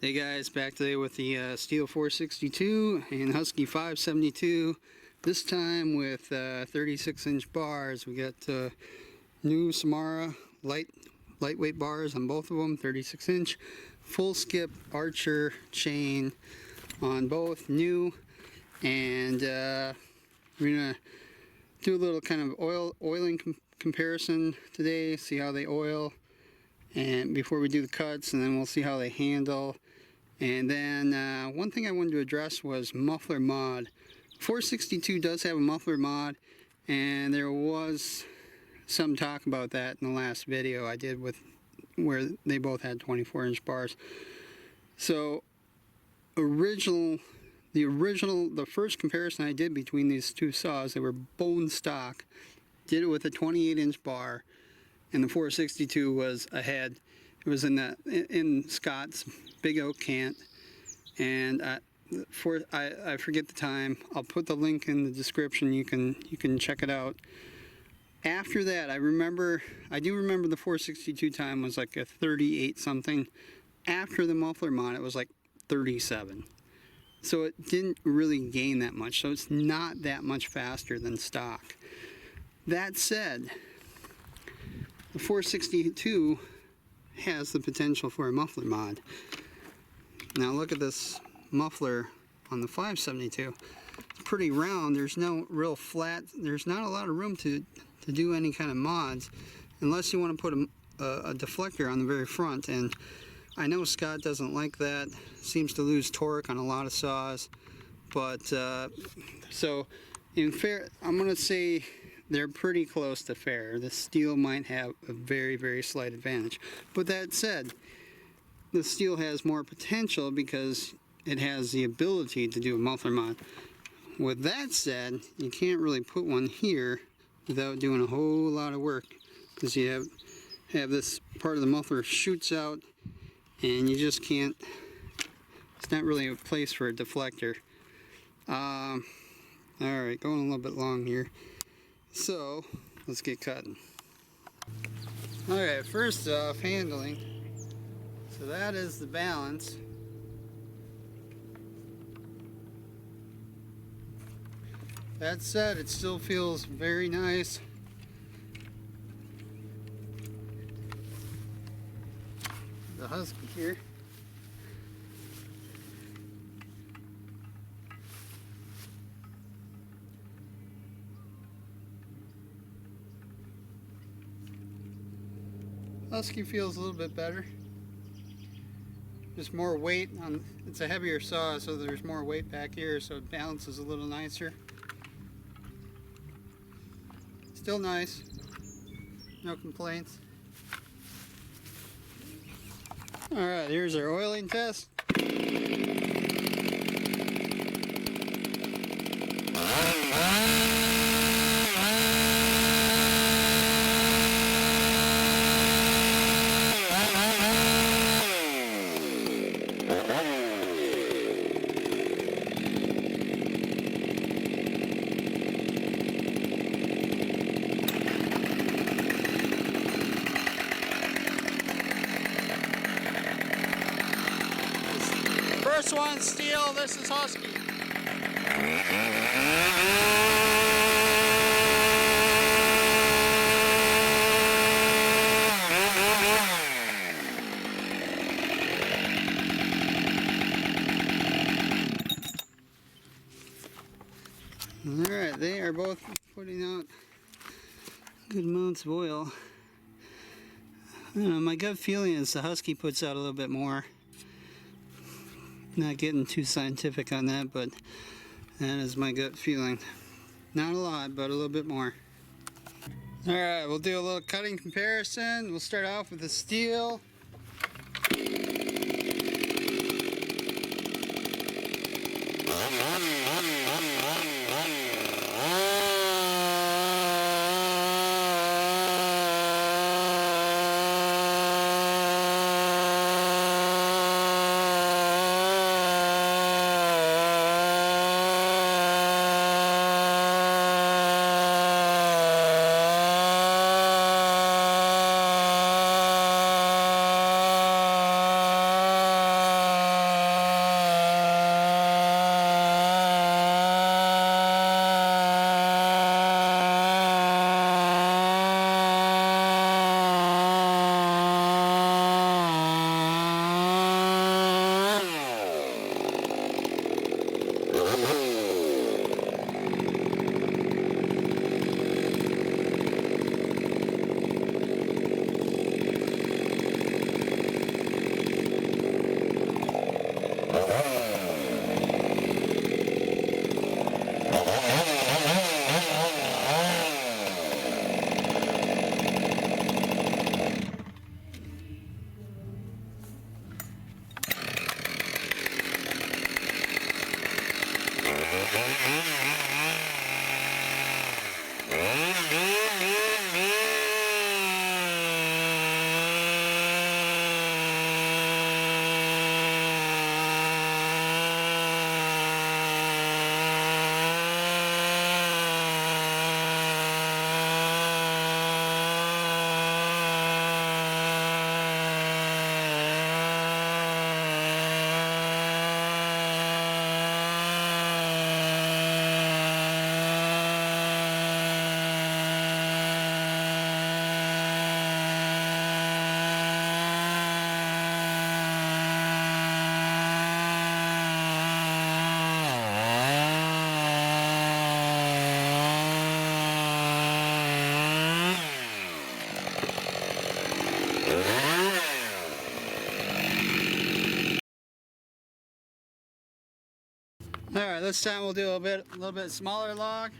Hey guys, back today with the Steel 462 and Husky 572. This time with 36-inch bars. We got new Samara lightweight bars on both of them, 36-inch. Full skip Archer chain on both, new. And we're gonna do a little kind of oiling comparison today. See how they oil, and before we do the cuts, and then we'll see how they handle. And then one thing I wanted to address was muffler mod. 462 does have a muffler mod, and there was some talk about that in the last video I did with where they both had 24-inch bars. So the first comparison I did between these two saws, they were bone stock. Did it with a 28-inch bar, and the 462 was ahead. It was in Scott's big oak cant, and I forget the time. I'll put the link in the description. You can check it out. After that, I do remember the 462 time was like a 38 something. After the muffler mod, it was like 37. So it didn't really gain that much. So it's not that much faster than stock. That said, the 462 has the potential for a muffler mod. Now look at this muffler on the 572. It's pretty round. There's no real flat. There's not a lot of room to do any kind of mods unless you want to put a deflector on the very front. And I know Scott doesn't like that. Seems to lose torque on a lot of saws. But so in fair, I'm going to say they're pretty close to fair. The steel might have a very, very slight advantage. But that said, the steel has more potential because it has the ability to do a muffler mod. With that said, you can't really put one here without doing a whole lot of work, because you have this part of the muffler shoots out, and you just can't. It's not really a place for a deflector. All right, going a little bit long here. So let's get cutting. Alright, first off, handling. So that is the balance. That said, it still feels very nice. The Husky here. Husky feels a little bit better. Just more weight on, it's a heavier saw, so there's more weight back here, so it balances a little nicer. Still nice. No complaints. Alright, here's our oiling test. First one, steel, this is Husky. Alright, they are both putting out good amounts of oil. I don't know, my gut feeling is the Husky puts out a little bit more. Not getting too scientific on that, but that is my gut feeling. Not a lot, but a little bit more. Alright, we'll do a little cutting comparison. We'll start off with the steel. Alright, this time we'll do a little bit smaller log.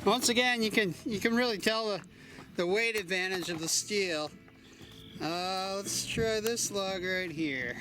Once again, you can really tell the weight advantage of the steel. Let's try this log right here.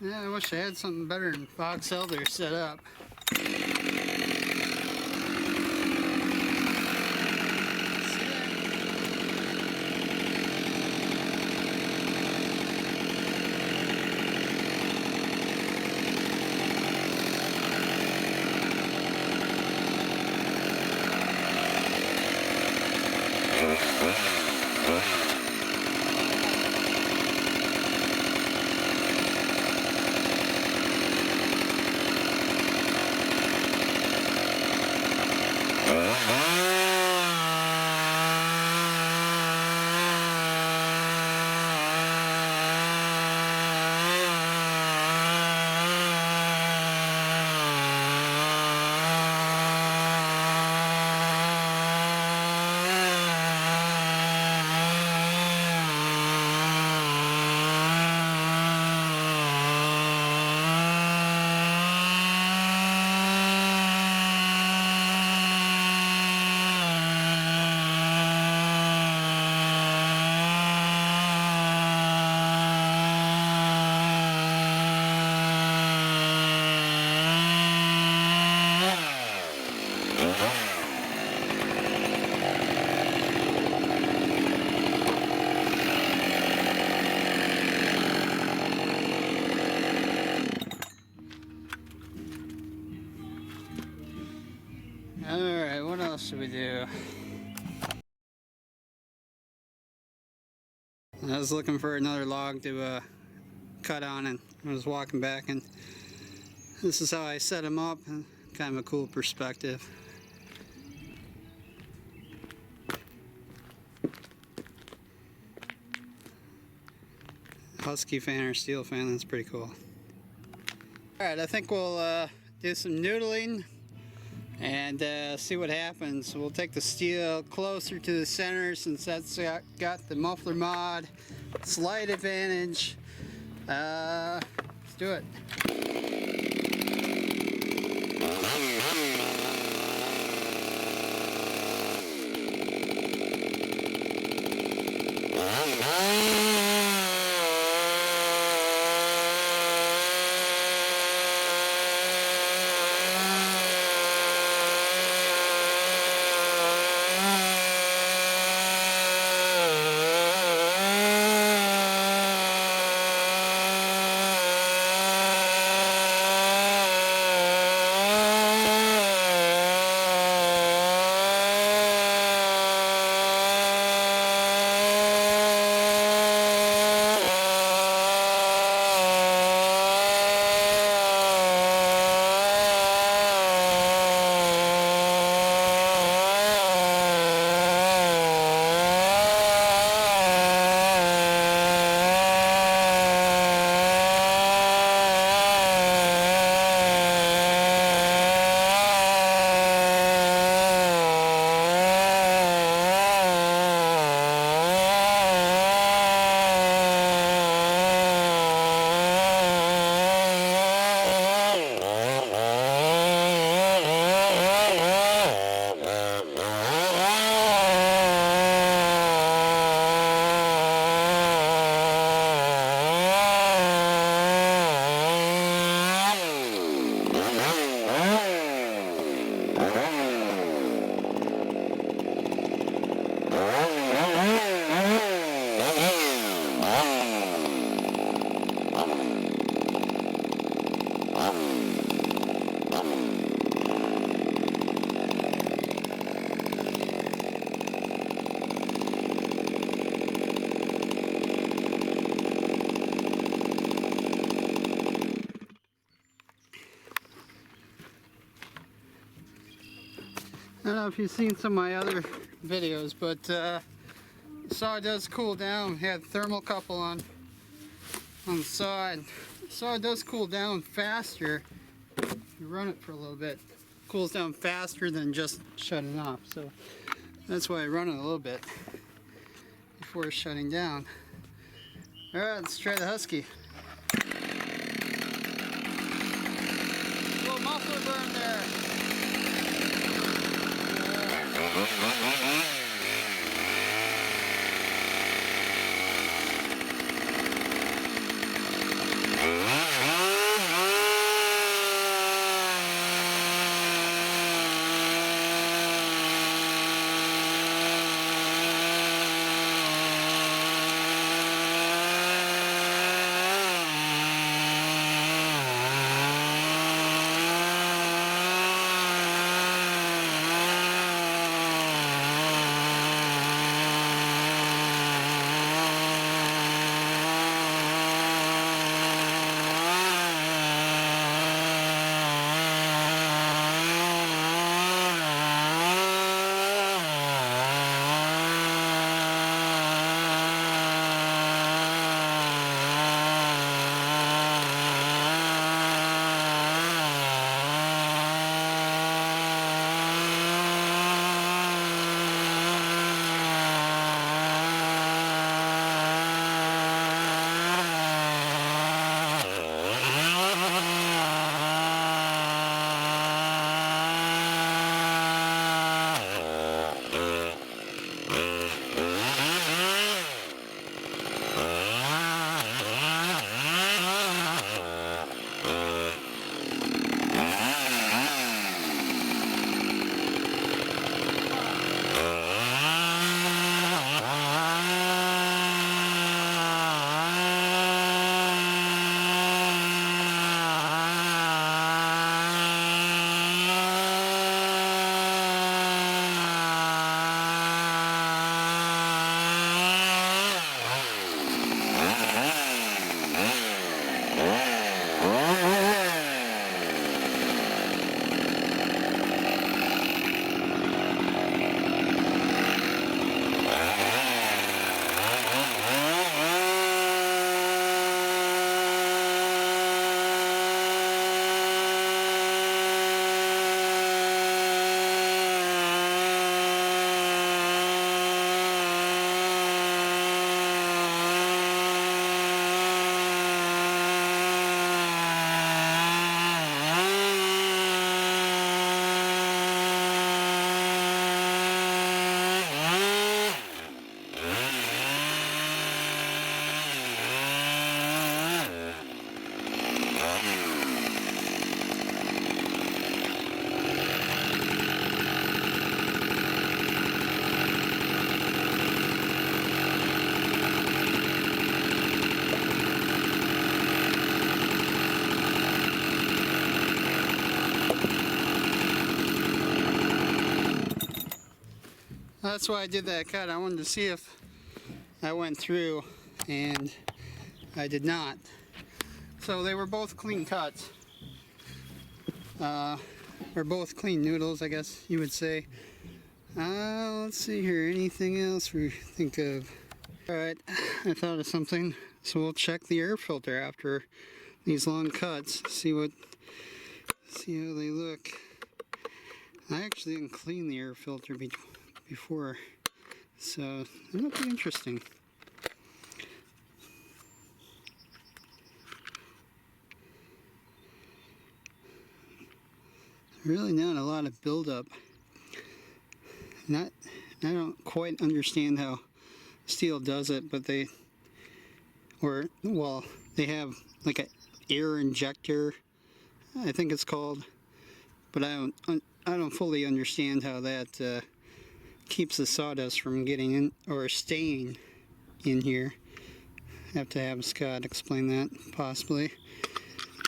Yeah, I wish I had something better than box elder set up. Alright, what else should we do? I was looking for another log to cut on, and I was walking back, and this is how I set them up. Kind of a cool perspective. Husky fan or steel fan, that's pretty cool. Alright, I think we'll do some noodling and see what happens. We'll take the steel closer to the center since that's got the muffler mod. Slight advantage. Let's do it. I don't know if you've seen some of my other videos, but saw it does cool down. Had thermocouple on the saw. Saw it does cool down faster. You run it for a little bit. Cools down faster than just shutting off. So that's why I run it a little bit before shutting down. All right, let's try the Husky. Little muffler burn there. That's why I did that cut. I wanted to see if I went through, and I did not. So they were both clean cuts. Or both clean noodles, I guess you would say. Let's see here. Anything else we think of? Alright, I thought of something. So we'll check the air filter after these long cuts. See how they look. I actually didn't clean the air filter before. So it'll be interesting. Really not a lot of buildup. I don't quite understand how steel does it, but they have like an air injector, I think it's called, but I don't fully understand how that keeps the sawdust from getting in or staying in here. Have to have Scott explain that possibly,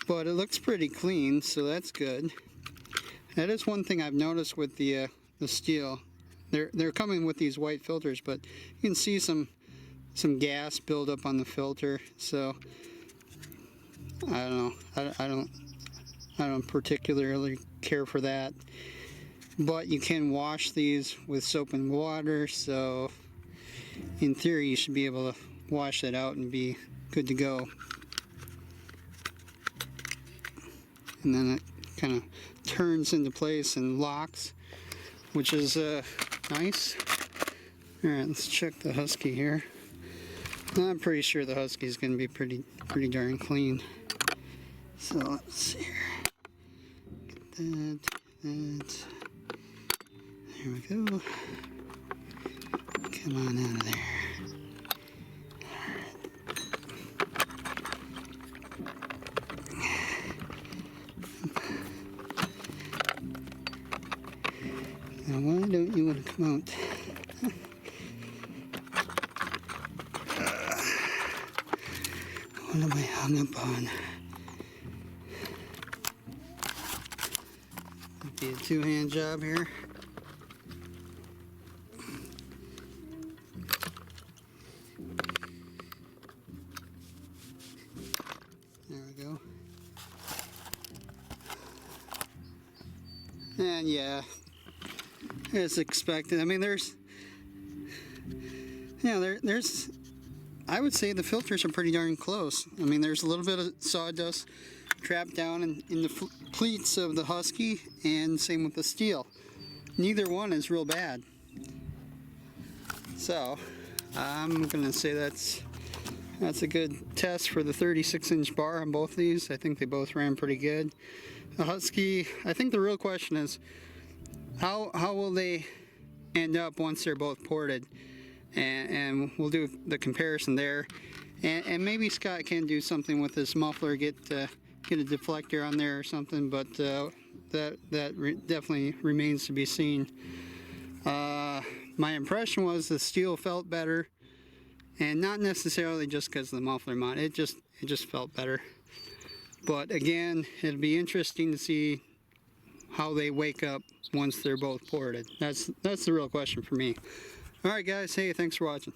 but it looks pretty clean, so that's good. That is one thing I've noticed with the steel. They're coming with these white filters, but you can see some gas build up on the filter. So I don't know. I don't particularly care for that. But you can wash these with soap and water. So in theory, you should be able to wash that out and be good to go. And then it kind of turns into place and locks, which is nice. Alright, let's check the Husky here. I'm pretty sure the Husky is going to be pretty darn clean. So let's see here. Get that. There we go. Come on out of there. Now why don't you want to come out? What am I hung up on? Might be a two-hand job here. There we go. And yeah, as expected. I mean, there's I would say the filters are pretty darn close. I mean, there's a little bit of sawdust trapped down in the pleats of the Husky, and same with the steel. Neither one is real bad. So I'm gonna say that's a good test for the 36-inch bar on both these. I think they both ran pretty good. The Husky, I think the real question is how will they end up once they're both ported, and we'll do the comparison there, and maybe Scott can do something with this muffler, get a deflector on there or something, but that definitely remains to be seen. My impression was the steel felt better, and not necessarily just because of the muffler mod. It just felt better. But again, it'll be interesting to see how they wake up once they're both ported. That's the real question for me. Alright guys, hey, thanks for watching.